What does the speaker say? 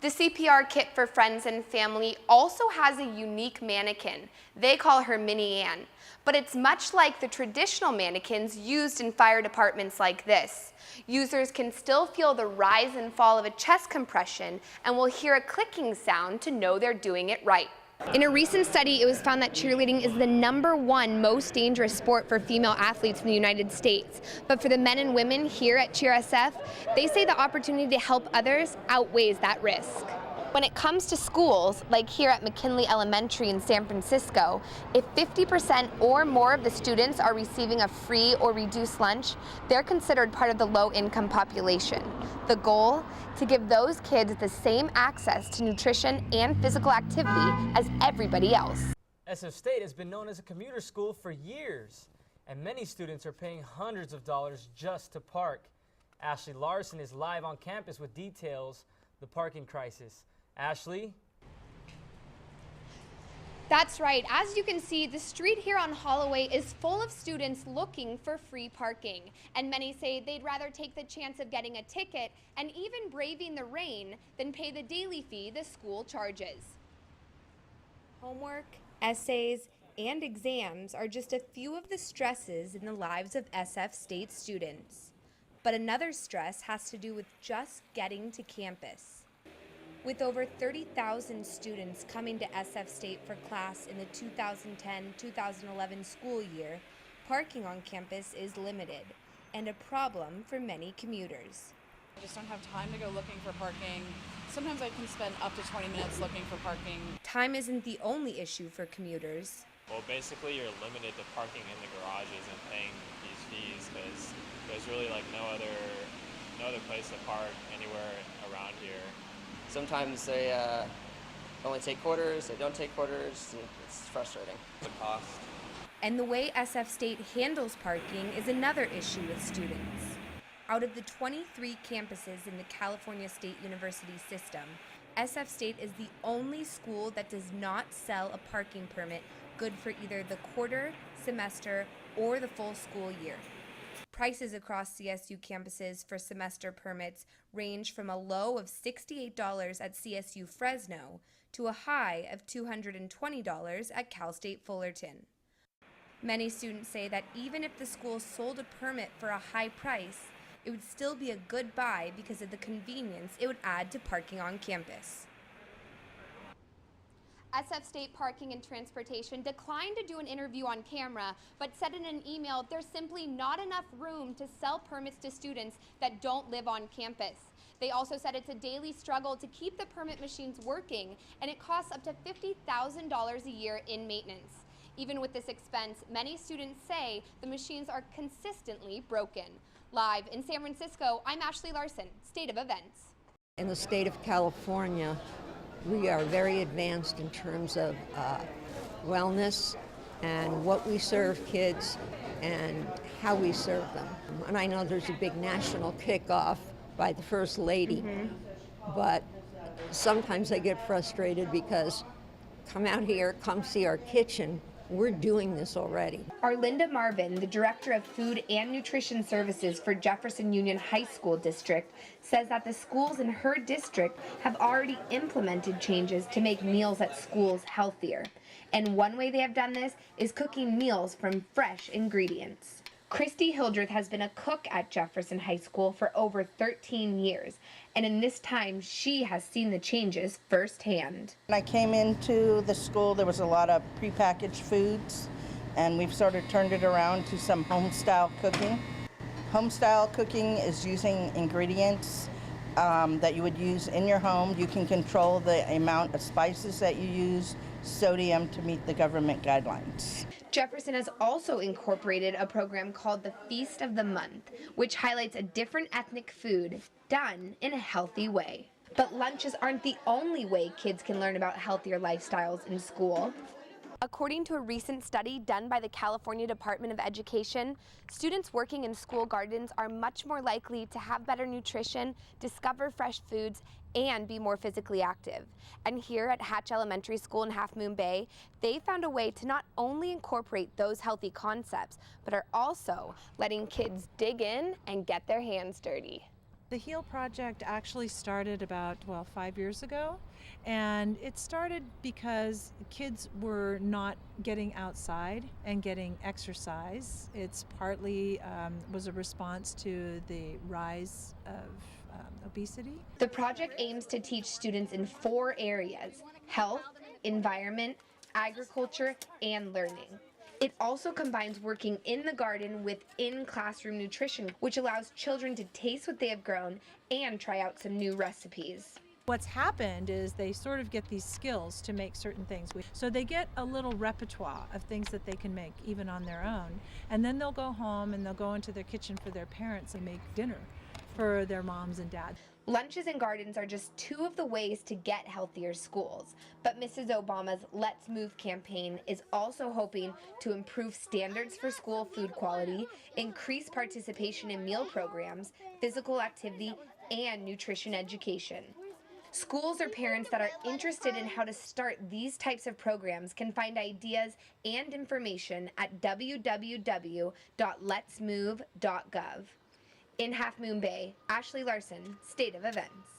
The CPR kit for friends and family also has a unique mannequin. They call her Minnie Ann, but it's much like the traditional mannequins used in fire departments like this. Users can still feel the rise and fall of a chest compression and will hear a clicking sound to know they're doing it right. In a recent study, it was found that cheerleading is the #1 most dangerous sport for female athletes in the United States. But for the men and women here at Cheer SF, they say the opportunity to help others outweighs that risk. When it comes to schools, like here at McKinley Elementary in San Francisco, if 50% or more of the students are receiving a free or reduced lunch, they're considered part of the low-income population. The goal? To give those kids the same access to nutrition and physical activity as everybody else. SF State has been known as a commuter school for years, and many students are paying hundreds of dollars just to park. AshleyLarson is live on campus with details of the parking crisis. Ashley? That's right. As you can see, the street here on Holloway is full of students looking for free parking. And many say they'd rather take the chance of getting a ticket and even braving the rain than pay the daily fee the school charges. Homework, essays, and exams are just a few of the stresses in the lives of SF State students. But another stress has to do with just getting to campus. With over 30,000 students coming to SF State for class in the 2010-2011 school year, parking on campus is limited and a problem for many commuters. I just don't have time to go looking for parking. Sometimes I can spend up to 20 minutes looking for parking. Time isn't the only issue for commuters. Well, basically you're limited to parking in the garages and paying these fees because there's really like no other place to park anywhere around here. Sometimes they only take quarters, they don't take quarters, it's frustrating. The cost. And the way SF State handles parking is another issue with students. Out of the 23 campuses in the California State University system, SF State is the only school that does not sell a parking permit good for either the quarter, semester, or the full school year. Prices across CSU campuses for semester permits range from a low of $68 at CSU Fresno to a high of $220 at Cal State Fullerton. Many students say that even if the school sold a permit for a high price, it would still be a good buy because of the convenience it would add to parking on campus. SF State Parking and Transportation declined to do an interview on camera, but said in an email there's simply not enough room to sell permits to students that don't live on campus. They also said it's a daily struggle to keep the permit machines working, and it costs up to $50,000 a year in maintenance. Even with this expense, many students say the machines are consistently broken. Live in San Francisco, I'm AshleyLarson, State of Events. In the state of California, we are very advanced in terms of wellness and what we serve kids and how we serve them. And I know there's a big national kickoff by the First Lady, but sometimes I get frustrated because come out here, come see our kitchen. We're doing this already. Arlinda Marvin, the Director of Food and Nutrition Services for Jefferson Union High School District, says that the schools in her district have already implemented changes to make meals at schools healthier. And one way they have done this is cooking meals from fresh ingredients. Christy Hildreth has been a cook at Jefferson High School for over 13 years, and in this time she has seen the changes firsthand. When I came into the school, there was a lot of prepackaged foods, and we've sort of turned it around to some home-style cooking. Home-style cooking is using ingredients that you would use in your home. You can control the amount of spices that you use, sodium to meet the government guidelines. Jefferson has also incorporated a program called the Feast of the Month, which highlights a different ethnic food done in a healthy way. But lunches aren't the only way kids can learn about healthier lifestyles in school. According to a recent study done by the California Department of Education, students working in school gardens are much more likely to have better nutrition, discover fresh foods, and be more physically active. And here at Hatch Elementary School in Half Moon Bay, they found a way to not only incorporate those healthy concepts, but are also letting kids dig in and get their hands dirty. The HEAL project actually started about, 5 years ago, and it started because kids were not getting outside and getting exercise. It's partly was a response to the rise of obesity. The project aims to teach students in 4 areas: health, environment, agriculture, and learning. It also combines working in the garden with in-classroom nutrition, which allows children to taste what they have grown and try out some new recipes. What's happened is they sort of get these skills to make certain things. So they get a little repertoire of things that they can make even on their own. And then they'll go home and they'll go into their kitchen for their parents and make dinner for their moms and dads. Lunches and gardens are just 2 of the ways to get healthier schools. But Mrs. Obama's Let's Move campaign is also hoping to improve standards for school food quality, increase participation in meal programs, physical activity, and nutrition education. Schools or parents that are interested in how to start these types of programs can find ideas and information at www.letsmove.gov. In Half Moon Bay, AshleyLarson, State of Events.